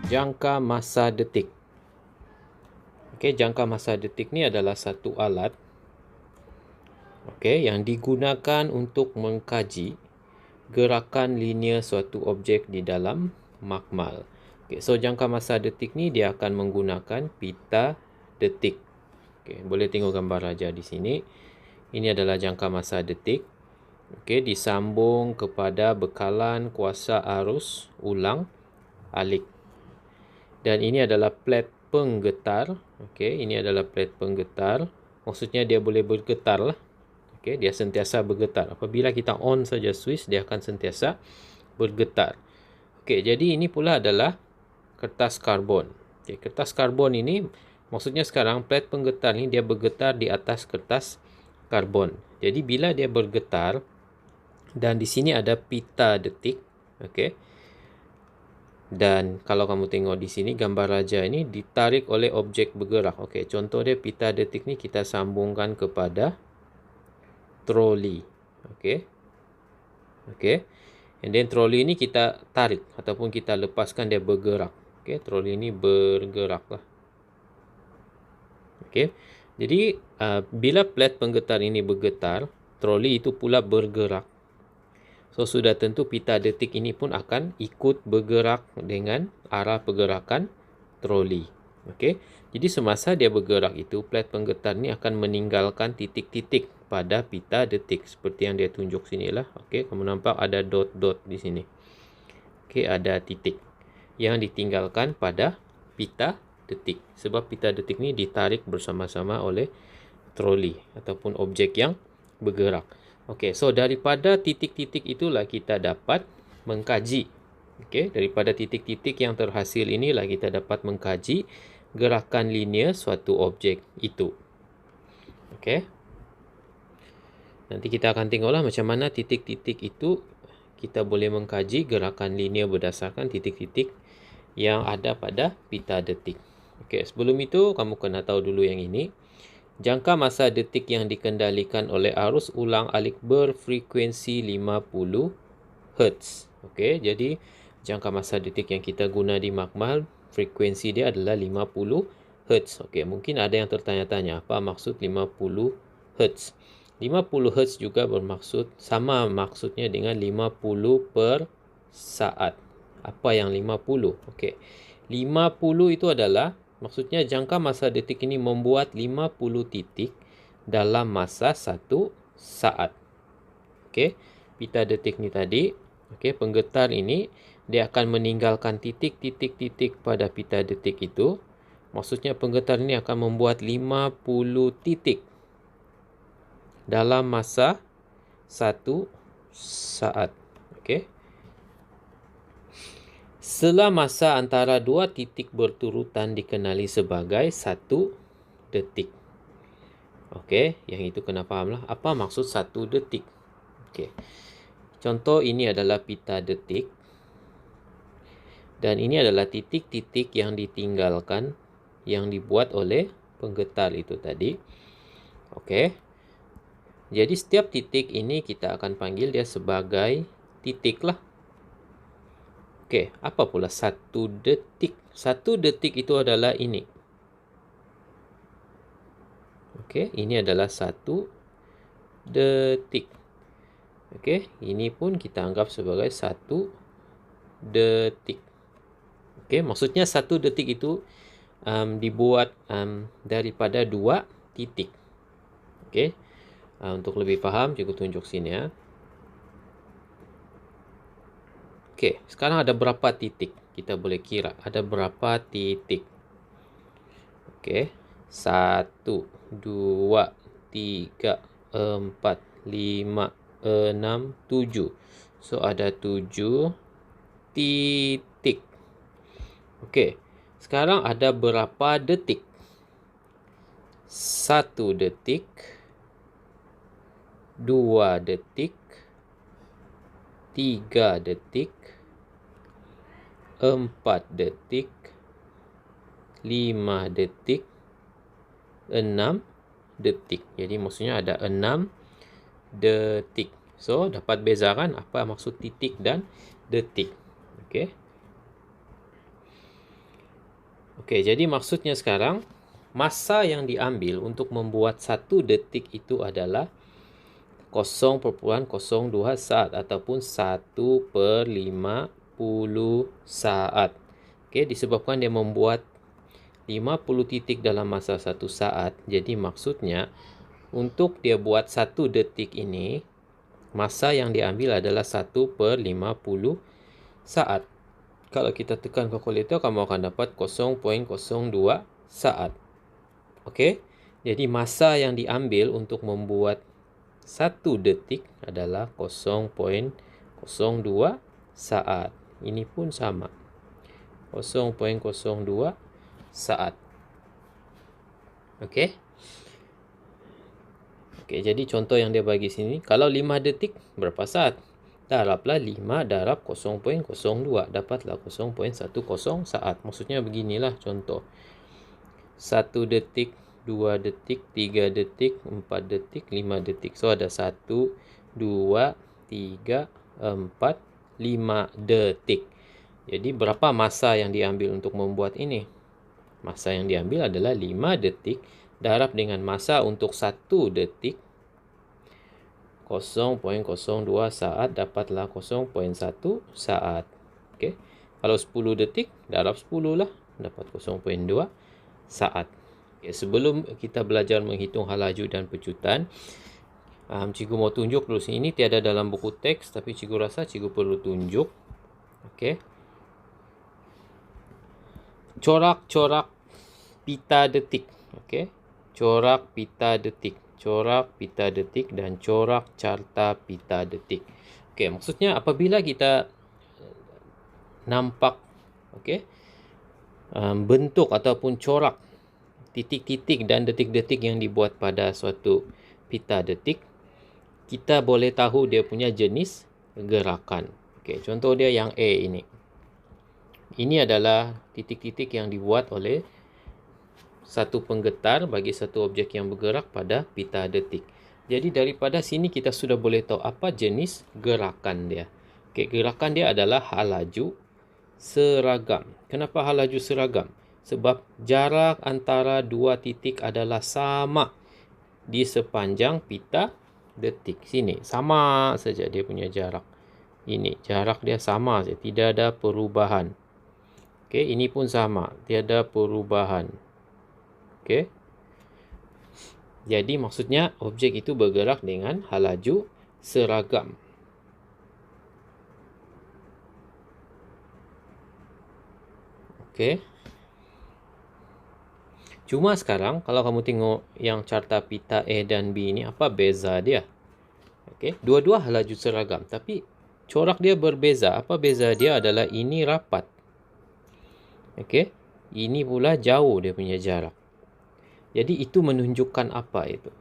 jangka masa detik. Okey, jangka masa detik ni adalah satu alat yang digunakan untuk mengkaji gerakan linear suatu objek di dalam makmal. So jangka masa detik ni dia akan menggunakan pita detik. Boleh tengok gambar raja di sini. Ini adalah jangka masa detik. Disambung kepada bekalan kuasa arus ulang alik. Dan ini adalah plat penggetar. Ini adalah plat penggetar. Maksudnya dia boleh bergetar lah. Dia sentiasa bergetar. Apabila kita on saja switch, dia akan sentiasa bergetar. Jadi ini pula adalah kertas karbon. Kertas karbon ini, maksudnya sekarang plat penggetar ni dia bergetar di atas kertas karbon. Jadi bila dia bergetar, dan di sini ada pita detik. Dan kalau kamu tengok di sini, gambar raja ini ditarik oleh objek bergerak. Contoh dia pita detik ni kita sambungkan kepada troli. And then troli ini kita tarik ataupun kita lepaskan, dia bergerak. Troli ini bergerak lah. Jadi bila plat penggetar ini bergetar, troli itu pula bergerak. So sudah tentu pita detik ini pun akan ikut bergerak dengan arah pergerakan troli. Jadi semasa dia bergerak itu, plat penggetar ni akan meninggalkan titik-titik pada pita detik seperti yang dia tunjuk sinilah. Kamu nampak ada dot-dot di sini. Ada titik yang ditinggalkan pada pita detik. Sebab pita detik ni ditarik bersama-sama oleh troli ataupun objek yang bergerak. So daripada titik-titik itulah kita dapat mengkaji. Daripada titik-titik yang terhasil inilah kita dapat mengkaji gerakan linear suatu objek itu. Nanti kita akan tengoklah macam mana titik-titik itu kita boleh mengkaji gerakan linear berdasarkan titik-titik yang ada pada pita detik. Sebelum itu kamu kena tahu dulu yang ini. Jangka masa detik yang dikendalikan oleh arus ulang alik berfrekuensi 50 Hz. Jadi jangka masa detik yang kita guna di makmal, frekuensi dia adalah 50 Hz. Mungkin ada yang tertanya-tanya, apa maksud 50 Hz? 50 Hz juga bermaksud, sama maksudnya dengan 50 per saat. Apa yang 50? 50 itu adalah, maksudnya jangka masa detik ini membuat 50 titik dalam masa 1 saat. Pita detik ni tadi, penggetar ini, dia akan meninggalkan titik-titik-titik pada pita detik itu. Maksudnya penggetar ini akan membuat 50 titik dalam masa 1 saat. Setelah masa antara dua titik berturutan dikenali sebagai 1 detik. Yang itu kena fahamlah. Apa maksud 1 detik? Contoh ini adalah pita detik. Dan ini adalah titik-titik yang ditinggalkan, yang dibuat oleh penggetar itu tadi. Jadi setiap titik ini kita akan panggil dia sebagai titik lah. Apa pula 1 detik? 1 detik itu adalah ini. Ini adalah 1 detik. Ini pun kita anggap sebagai 1 detik. Maksudnya 1 detik itu dibuat daripada 2 titik. Untuk lebih faham, cikgu tunjuk sini ya. Sekarang ada berapa titik? Kita boleh kira ada berapa titik. 1, 2, 3, 4, 5, 6, 7. So ada 7 titik. Sekarang ada berapa detik? 1 detik, 2 detik, 3 detik, 4 detik, 5 detik, 6 detik. Jadi maksudnya ada 6 detik. So dapat bezakan apa maksud titik dan detik. Okey, jadi maksudnya sekarang masa yang diambil untuk membuat 1 detik itu adalah 0.02 saat ataupun 1/50 saat. Okey, disebabkan dia membuat 50 titik dalam masa 1 saat. Jadi maksudnya untuk dia buat 1 detik ini, masa yang diambil adalah 1/50 saat. Kalau kita tekan kalkulator, kamu akan dapat 0.02 saat. Okey? Jadi masa yang diambil untuk membuat 1 detik adalah 0.02 saat. Ini pun sama. 0.02 saat. Okey? Okey, jadi contoh yang dia bagi sini, kalau 5 detik berapa saat? Darablah 5 darab 0.02, dapatlah 0.10 saat. Maksudnya beginilah contoh. 1 detik, 2 detik, 3 detik, 4 detik, 5 detik. So ada 1, 2, 3, 4, 5 detik. Jadi berapa masa yang diambil untuk membuat ini? Masa yang diambil adalah 5 detik darab dengan masa untuk 1 detik 0.02 saat, dapatlah 0.1 saat. Okey. Kalau 10 detik darab 10 lah, dapat 0.2 saat. Okay, sebelum kita belajar menghitung hal laju dan pecutan, cikgu mau tunjuk dulu sini. Ini tiada dalam buku teks, tapi cikgu rasa cikgu perlu tunjuk. Okey. Corak-corak pita detik. Okey. Corak pita detik. Corak pita detik dan corak carta pita detik. Okey, maksudnya apabila kita nampak bentuk ataupun corak titik-titik dan detik-detik yang dibuat pada suatu pita detik, kita boleh tahu dia punya jenis gerakan. Okey, contoh dia yang A ini. Ini adalah titik-titik yang dibuat oleh satu penggetar bagi satu objek yang bergerak pada pita detik. Jadi daripada sini kita sudah boleh tahu apa jenis gerakan dia. Okey, gerakan dia adalah hal laju seragam. Kenapa hal laju seragam? Sebab jarak antara dua titik adalah sama di sepanjang pita detik. Sini sama saja dia punya jarak. Ini jarak dia sama saja, tidak ada perubahan. Okey, ini pun sama, tiada perubahan. Okey. Jadi maksudnya objek itu bergerak dengan hal laju seragam. Okey. Cuma sekarang kalau kamu tengok yang carta pita A dan B ini, apa beza dia? Okey, dua-dua hal laju seragam, tapi corak dia berbeza. Apa beza dia adalah ini rapat. Okey, ini pula jauh dia punya jarak. Jadi itu menunjukkan apa itu?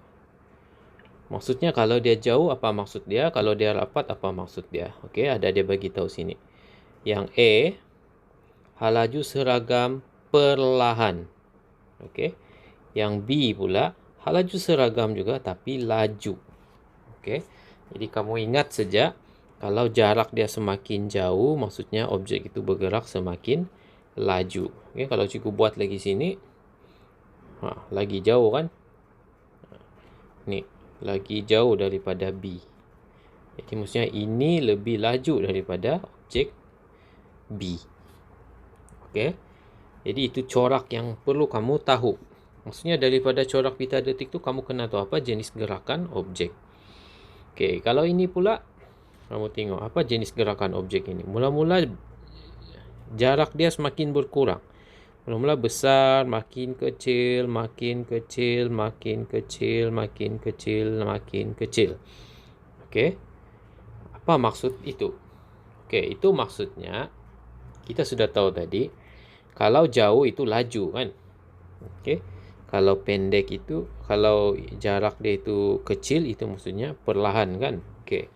Maksudnya kalau dia jauh apa maksud dia? Kalau dia rapat apa maksud dia? Okey, ada dia bagi tahu sini. Yang A, hal laju seragam perlahan. Okey. Yang B pula hal laju seragam juga tapi laju. Okey. Jadi kamu ingat saja, kalau jarak dia semakin jauh, maksudnya objek itu bergerak semakin laju. Okey, kalau cikgu buat lagi sini, lagi jauh kan? Ni, lagi jauh daripada B. Jadi maksudnya ini lebih laju daripada objek B. Okey. Jadi itu corak yang perlu kamu tahu. Maksudnya daripada corak pita detik tu kamu kena tahu apa jenis gerakan objek. Okey, kalau ini pula kamu tengok apa jenis gerakan objek ini. Mula-mula jarak dia semakin berkurang. Mula-mula besar, makin kecil, makin kecil, makin kecil, makin kecil, makin kecil. Okey. Apa maksud itu? Okey, itu maksudnya kita sudah tahu tadi, kalau jauh itu laju kan. Okey. Kalau pendek itu, kalau jarak dia itu kecil, itu maksudnya perlahan kan. Okey.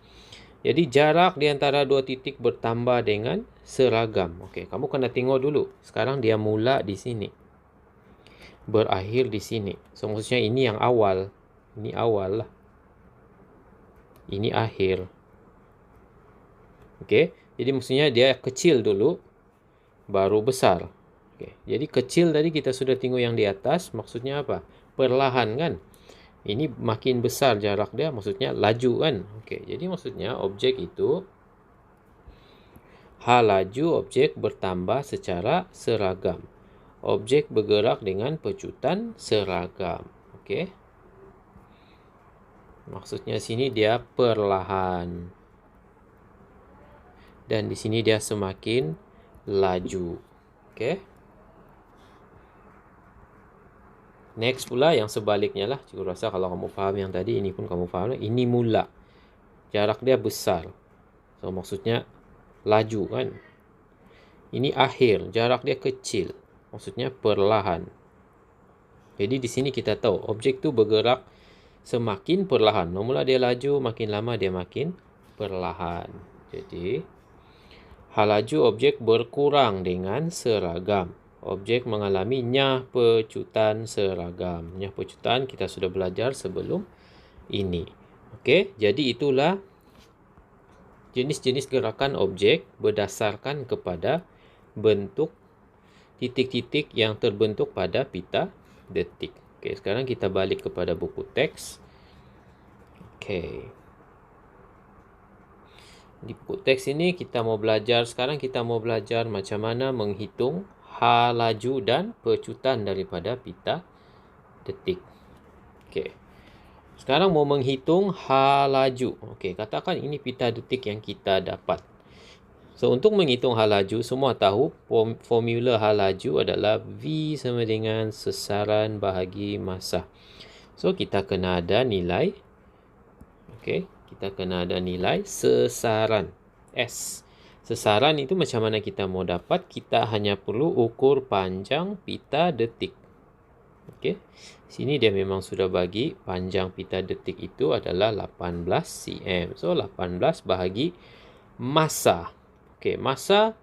Jadi jarak di antara dua titik bertambah dengan seragam. Okey, kamu kena tengok dulu. Sekarang dia mula di sini, berakhir di sini. So maksudnya ini yang awal. Ini awal lah. Ini akhir. Okey. Jadi maksudnya dia kecil dulu, baru besar. Okey, jadi kecil tadi kita sudah tengok yang di atas, maksudnya apa? Perlahan kan? Ini makin besar jarak dia, maksudnya laju kan? Okey, jadi maksudnya objek itu laju objek bertambah secara seragam. Objek bergerak dengan pecutan seragam. Okey. Maksudnya sini dia perlahan. Dan di sini dia semakin laju. Okey. Next pula yang sebaliknya lah. Cikgu rasa kalau kamu faham yang tadi, ini pun kamu faham. Ini mula. Jarak dia besar. So maksudnya laju kan. Ini akhir. Jarak dia kecil. Maksudnya perlahan. Jadi di sini kita tahu objek tu bergerak semakin perlahan. Mula dia laju, makin lama dia makin perlahan. Jadi laju objek berkurang dengan seragam. Objek mengalami nyah pecutan seragam. Nyah pecutan kita sudah belajar sebelum ini. Okey, jadi itulah jenis-jenis gerakan objek berdasarkan kepada bentuk titik-titik yang terbentuk pada pita detik. Okey, sekarang kita balik kepada buku teks. Okey. Di buku teks ini sekarang kita mau belajar macam mana menghitung laju dan pecutan daripada pita detik. Okey. Sekarang mau menghitung laju. Okey, katakan ini pita detik yang kita dapat. So, untuk menghitung laju, semua tahu formula laju adalah V sama dengan sesaran bahagi masa. So, kita kena ada nilai. Okey, kita kena ada nilai sesaran. S. Sesaran itu macam mana kita mau dapat? Kita hanya perlu ukur panjang pita detik. Okey. Sini dia memang sudah bagi panjang pita detik itu adalah 18 cm. So 18 bahagi masa. Okey, masa,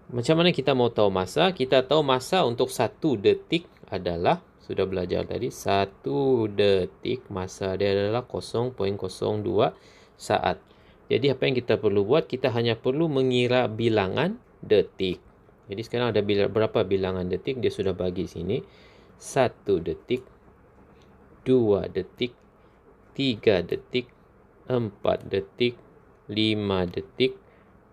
macam mana kita mau tahu masa? Kita tahu masa untuk 1 detik adalah, sudah belajar tadi, 1 detik masa dia adalah 0.02 saat. Jadi apa yang kita perlu buat? Kita hanya perlu mengira bilangan detik. Jadi sekarang ada berapa bilangan detik? Dia sudah bagi sini. 1 detik, 2 detik, 3 detik, 4 detik, 5 detik,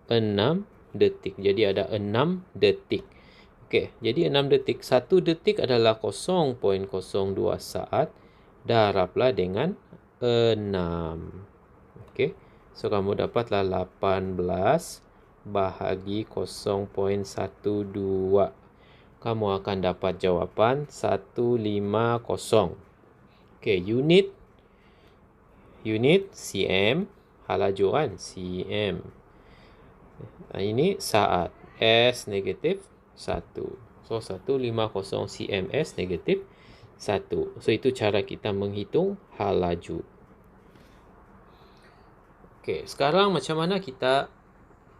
6 detik. Jadi ada 6 detik. Okey, jadi 6 detik. 1 detik adalah 0.02 saat. Darablah dengan 6. Okey. So, kamu dapatlah 18 bahagi 0.12. Kamu akan dapat jawapan 150. Okey, unit cm, laju kan, cm. Ini saat, S negatif 1. So, 150 cm S negatif 1. So, itu cara kita menghitung laju. Okey, sekarang macam mana kita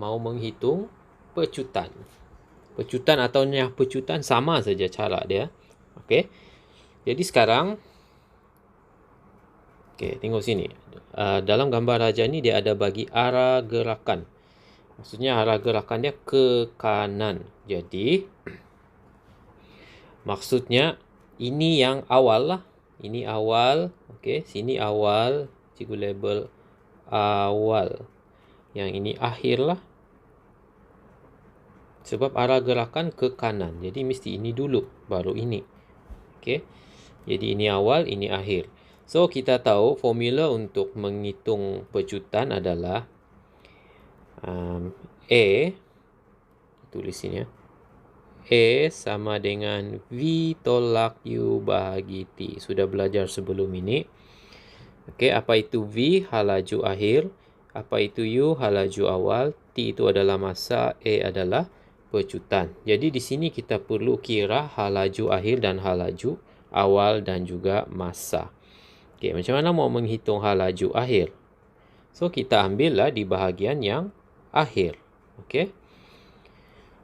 mau menghitung pecutan? Pecutan atau nyah pecutan sama saja cara dia. Okey. Jadi sekarang, okey, tengok sini. Dalam gambar raja ni dia ada bagi arah gerakan. Maksudnya arah gerakan dia ke kanan. Jadi maksudnya ini yang awal lah. Ini awal. Okey, sini awal. Cikgu label awal. Yang ini akhir lah. Sebab arah gerakan ke kanan. Jadi mesti ini dulu. Baru ini. Okey. Jadi ini awal, ini akhir. So, kita tahu formula untuk menghitung pecutan adalah A. Tulis sini ya. A sama dengan V tolak U bahagi T. Sudah belajar sebelum ini. Okey, apa itu V? Laju akhir. Apa itu U? Laju awal. T itu adalah masa. A adalah pecutan. Jadi di sini kita perlu kira laju akhir dan laju awal dan juga masa. Okey, macam mana mau menghitung laju akhir? So, kita ambillah di bahagian yang akhir. Okey.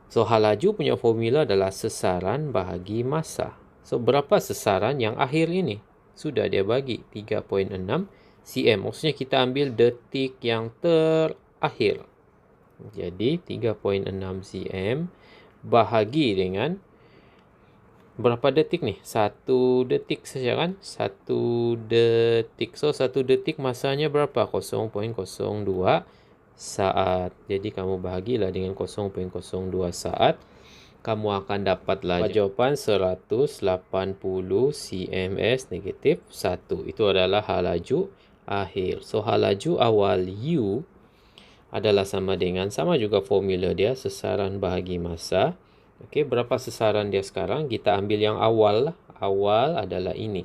So, laju punya formula adalah sesaran bahagi masa. So, berapa sesaran yang akhir ini? Sudah dia bagi 3.6 cm. Maksudnya kita ambil detik yang terakhir. Jadi 3.6 cm bahagi dengan berapa detik nih? 1 detik saja kan? 1 detik. So, 1 detik masanya berapa? 0.02 saat. Jadi, kamu bahagilah dengan 0.02 saat. Kamu akan dapatlah jawapan 180 cms negatif 1. Itu adalah halaju akhir. So, halaju awal U adalah sama juga formula dia, sesaran bahagi masa. Okey, berapa sesaran dia sekarang? Kita ambil yang awal. Awal adalah ini.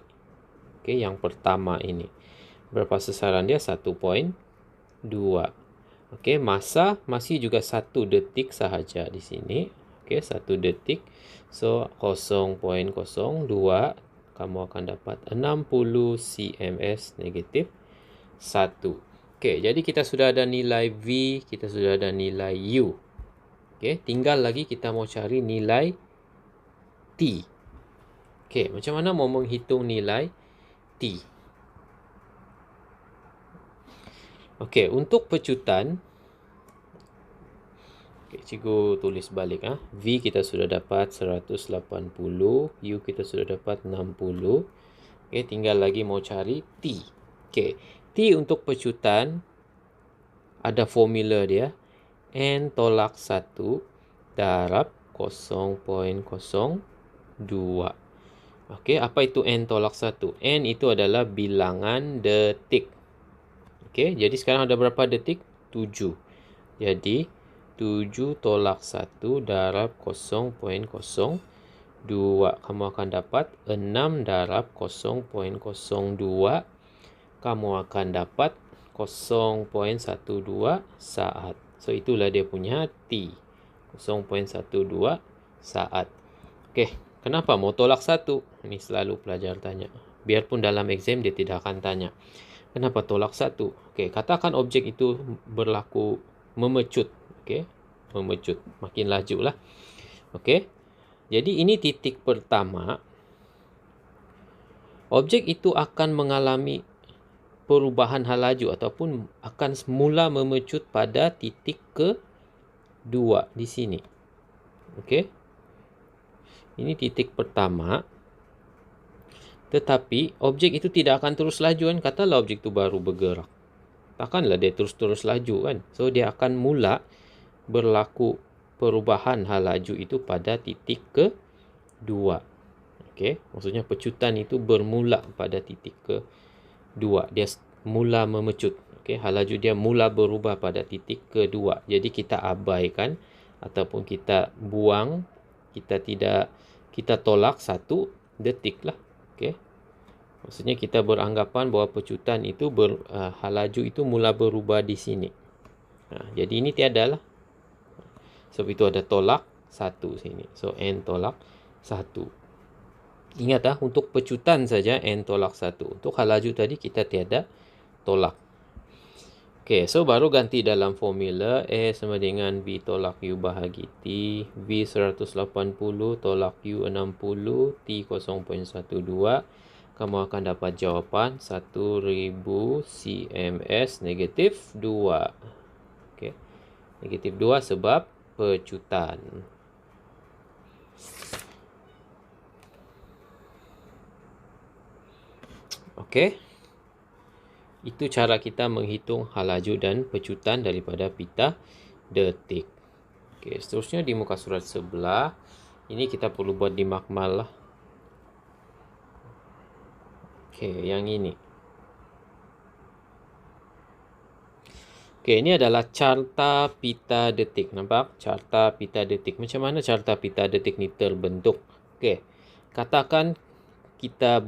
Okey, yang pertama ini. Berapa sesaran dia? 1.2. Okey, masa masih juga 1 detik sahaja di sini. Okey, 1 detik. So, 0.02 kamu akan dapat 60 cms negatif 1. Okey, jadi kita sudah ada nilai V, kita sudah ada nilai U. Okey, tinggal lagi kita mau cari nilai T. Okey, macam mana mau menghitung nilai T? Okey, untuk pecutan, cikgu tulis balik. V kita sudah dapat 180, U kita sudah dapat 60. Okey, tinggal lagi mau cari T. Okey, T untuk pecutan ada formula dia. N tolak 1 darab 0.02. Okey, apa itu N tolak 1? N itu adalah bilangan detik. Okey, jadi sekarang ada berapa detik? 7. Jadi, 7 tolak 1 darab 0.02. Kamu akan dapat 6 darab 0.02. Kamu akan dapat 0.12 saat. So, itulah dia punya T. 0.12 saat. Okey, kenapa mau tolak 1? Ini selalu pelajar tanya. Biarpun dalam exam dia tidak akan tanya. Kenapa tolak 1? Okey, katakan objek itu berlaku memecut. Okey, memecut. Makin laju lah. Okey, jadi ini titik pertama. Objek itu akan mengalami perubahan halaju ataupun akan semula memecut pada titik ke-2 di sini. Okey. Ini titik pertama. Tetapi objek itu tidak akan terus laju kan? Katalah objek itu baru bergerak. Takkanlah dia terus-terus laju kan? So, dia akan mula berlaku perubahan halaju itu pada titik ke-2. Okey, maksudnya pecutan itu bermula pada titik ke-2. Dia mula memecut. Okey, halaju dia mula berubah pada titik ke-2. Jadi kita abaikan ataupun kita buang, kita tolak 1 detik lah. Okey. Maksudnya kita beranggapan bahawa pecutan itu halaju itu mula berubah di sini. Jadi ini tiada lah. Sebab itu ada tolak 1 sini. So, N tolak 1. Ingat untuk pecutan saja N tolak 1. Untuk halaju tadi kita tiada tolak. Okey, so baru ganti dalam formula. E sama dengan V tolak U bahagi T. V 180 tolak U 60. T 0.12. Kamu akan dapat jawapan 1000 cms negatif 2. Okey, negatif 2 sebab pecutan. Okey. Itu cara kita menghitung halaju dan pecutan daripada pita detik. Okey, seterusnya di muka surat sebelah. Ini kita perlu buat di makmal lah. Okey, yang ini. Okey, ini adalah carta pita detik. Nampak? Carta pita detik. Macam mana carta pita detik ni terbentuk? Okey, katakan kita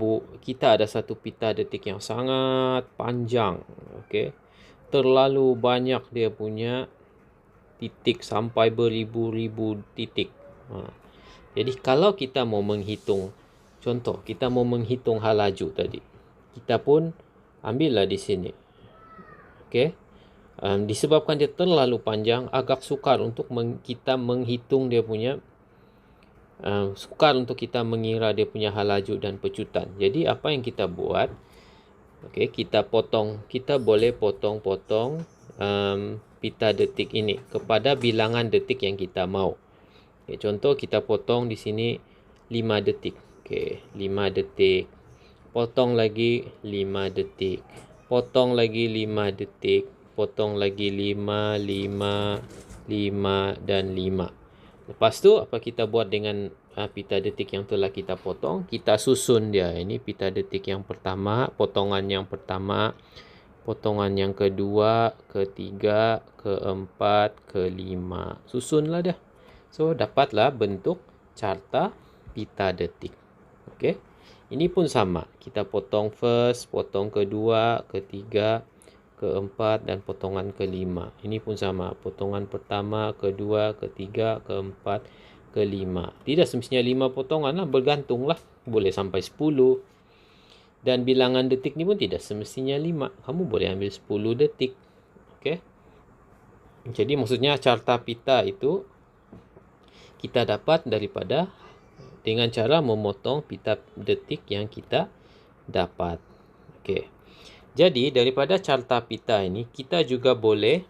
ada satu pita detik yang sangat panjang. Okey, terlalu banyak dia punya titik sampai beribu-ribu titik. Jadi kalau kita mau menghitung, contoh kita mau menghitung halaju tadi, kita pun ambillah di sini. Okey, disebabkan dia terlalu panjang, agak sukar untuk kita menghitung dia punya sukar untuk kita mengira dia punya halaju dan pecutan. Jadi apa yang kita buat? Okey, kita boleh potong-potong pita detik ini kepada bilangan detik yang kita mau. Okay, contoh kita potong di sini 5 detik. Okay, 5 detik. Potong lagi 5 detik. Potong lagi 5 detik. Potong lagi 5, 5, 5 dan 5. Lepas tu apa kita buat dengan pita detik yang telah kita potong? Kita susun dia. Ini pita detik yang pertama, potongan yang pertama, potongan yang kedua, ketiga, keempat, kelima. Susunlah dah. So, dapatlah bentuk carta pita detik. Okey. Ini pun sama. Kita potong first, potong kedua, ketiga, keempat dan potongan kelima. Ini pun sama. Potongan pertama, kedua, ketiga, keempat, kelima. Tidak semestinya 5 potongan lah. Bergantunglah. Boleh sampai 10. Dan bilangan detik ni pun tidak semestinya 5. Kamu boleh ambil 10 detik. Okey. Jadi maksudnya carta pita itu kita dapat daripada dengan cara memotong pita detik yang kita dapat. Okey. Jadi daripada carta pita ini kita juga boleh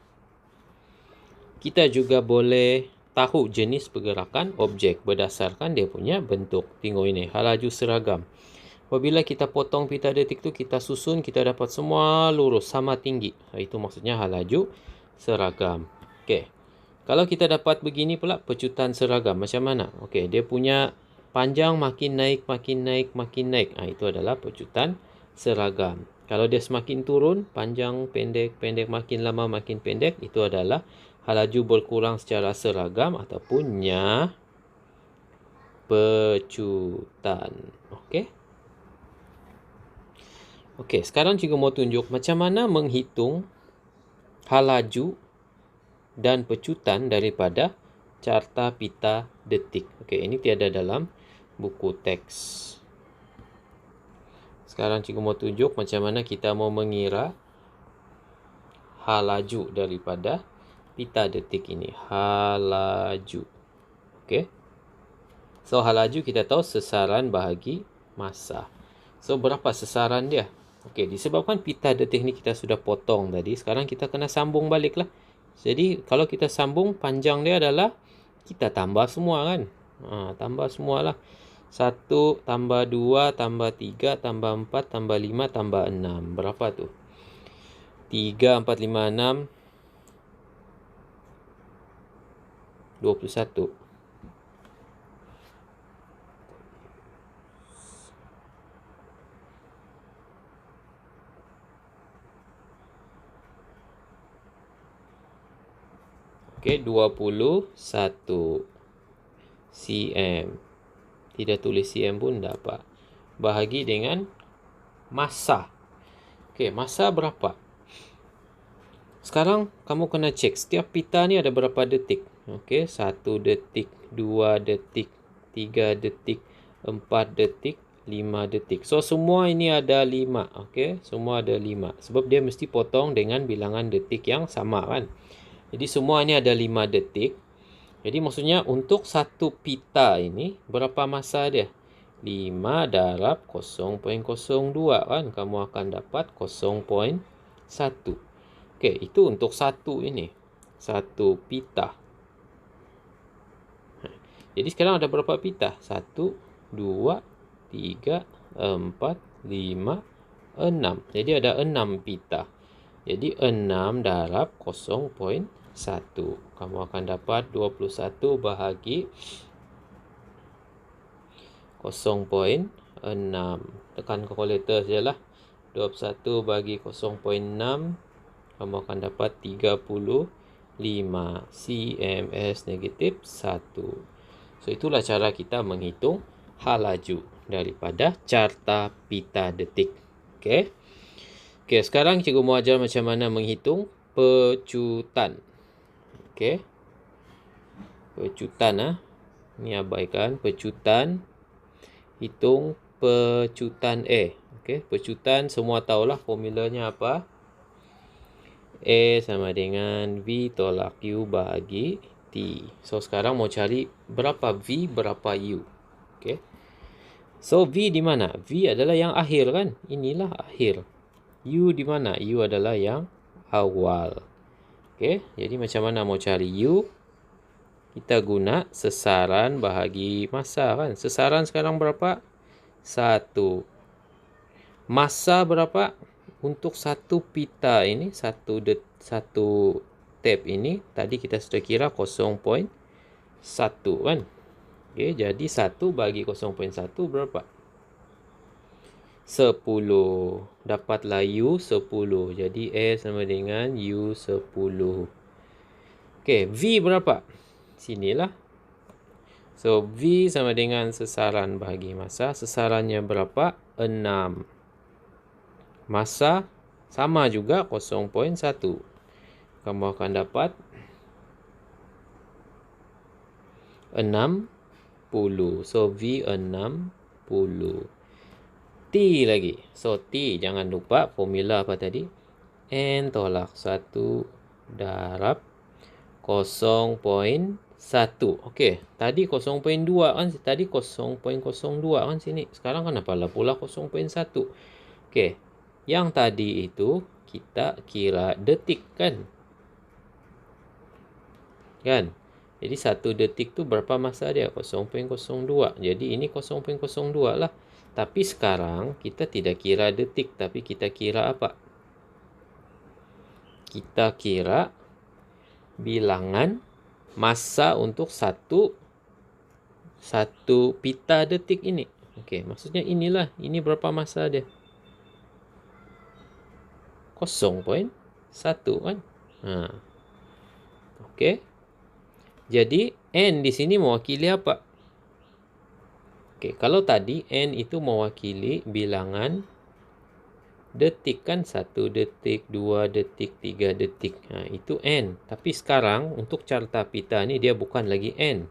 tahu jenis pergerakan objek berdasarkan dia punya bentuk. Tengok ini, halaju seragam. Apabila kita potong pita detik tu, kita susun, kita dapat semua lurus sama tinggi. Itu maksudnya halaju seragam. Okey. Kalau kita dapat begini pula pecutan seragam macam mana? Okey, dia punya panjang makin naik, makin naik, makin naik. Itu adalah pecutan seragam. Kalau dia semakin turun, panjang, pendek, pendek, makin lama, makin pendek, itu adalah halaju berkurang secara seragam ataupun pecutan. Okey. Okey, sekarang cikgu mau tunjuk macam mana menghitung halaju dan pecutan daripada carta pita detik. Okey, ini tiada dalam buku teks. Sekarang cikgu mau tunjuk macam mana kita mau mengira halaju daripada pita detik ini. Halaju. Okey. So, halaju kita tahu sesaran bahagi masa. So, berapa sesaran dia? Okey, disebabkan pita detik ni kita sudah potong tadi, sekarang kita kena sambung balik lah. Jadi, kalau kita sambung, panjang dia adalah kita tambah semua kan. Tambah semualah. 1 tambah 2 tambah 3 tambah 4 tambah 5 tambah 6. Berapa tu? 3, 4, 5, 6. 21. Okey, 21 cm. Tidak tulis cm pun dapat. Bahagi dengan masa. Okey, masa berapa? Sekarang kamu kena cek setiap pita ni ada berapa detik. Okey, 1 detik, 2 detik, 3 detik, 4 detik, 5 detik. So, semua ini ada 5. Okey, semua ada 5. Sebab dia mesti potong dengan bilangan detik yang sama kan. Jadi, semua ini ada 5 detik. Jadi maksudnya untuk satu pita ini berapa masa dia? 5 darab 0.02 kan. Kamu akan dapat 0.1. Okey, itu untuk satu ini. Satu pita. Jadi sekarang ada berapa pita? 1, 2, 3, 4, 5, 6. Jadi ada 6 pita. Jadi 6 darab 0.1. Kamu akan dapat 21 bahagi 0.6. Tekan kalkulator sajalah. 21 bagi 0.6. Kamu akan dapat 35 cms negatif 1. So, itulah cara kita menghitung halaju daripada carta pita detik. Okey. Okey, sekarang cikgu mau ajar macam mana menghitung pecutan. Okey. Pecutan Ni abaikan pecutan. Hitung pecutan A. Okey, pecutan semua tahulah formulanya apa. A sama dengan V tolak U bahagi T. So, sekarang mau cari berapa V, berapa U. Okey. So, V di mana? V adalah yang akhir kan? Inilah akhir. U di mana? U adalah yang awal. Okey, jadi macam mana mau cari U? kita guna sesaran bahagi masa kan. Sesaran sekarang berapa? 1. Masa berapa? Untuk satu pita ini, satu tab ini, tadi kita sudah kira 0.1 kan. Okey, jadi 1 bagi 0.1 berapa? 10. Dapatlah U 10. Jadi A sama dengan U 10. Okey, V berapa? Sinilah. So, V sama dengan sesaran bahagi masa. Sesarannya berapa? 6. Masa sama juga 0.1. Kamu akan dapat 60. So, V 60. T lagi. So, T jangan lupa formula apa tadi? N tolak 1 darab 0.1. Okey, tadi 0.2 kan? Tadi 0.02 kan sini. Sekarang kenapa lah pula 0.1? Okey, yang tadi itu kita kira detik kan? Kan? Jadi 1 detik tu berapa masa dia? 0.02. Jadi ini 0.02 lah. Tapi sekarang kita tidak kira detik, tapi kita kira apa? Kita kira bilangan masa untuk satu pita detik ini. Okey, maksudnya inilah. Ini berapa masa dia? 0.1 kan? Okey. Jadi, N di sini mewakili apa? Okey, kalau tadi N itu mewakili bilangan detik kan? 1 detik, 2 detik, 3 detik. Itu N. Tapi sekarang, untuk carta pita ni, dia bukan lagi N.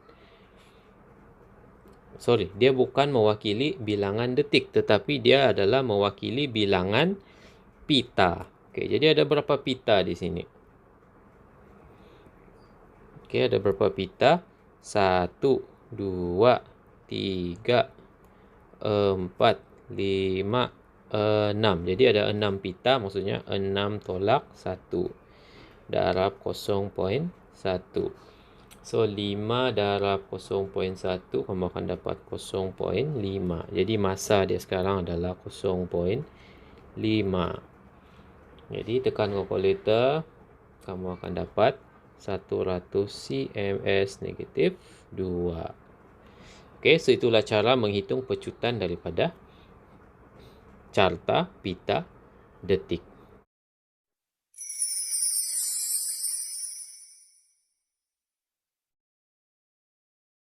Sorry, dia bukan mewakili bilangan detik, tetapi dia adalah mewakili bilangan pita. Okey, jadi ada berapa pita di sini? Okey, ada berapa pita? 1, 2, 3, 4, 5, 6. Jadi ada 6 pita, maksudnya 6 tolak 1 darab 0.1. So, 5 darab 0.1, kamu akan dapat 0.5. Jadi masa dia sekarang adalah 0.5. Jadi tekan kalkulator, kamu akan dapat 100 cms negatif 2. Okey, so itulah cara menghitung pecutan daripada carta pita detik.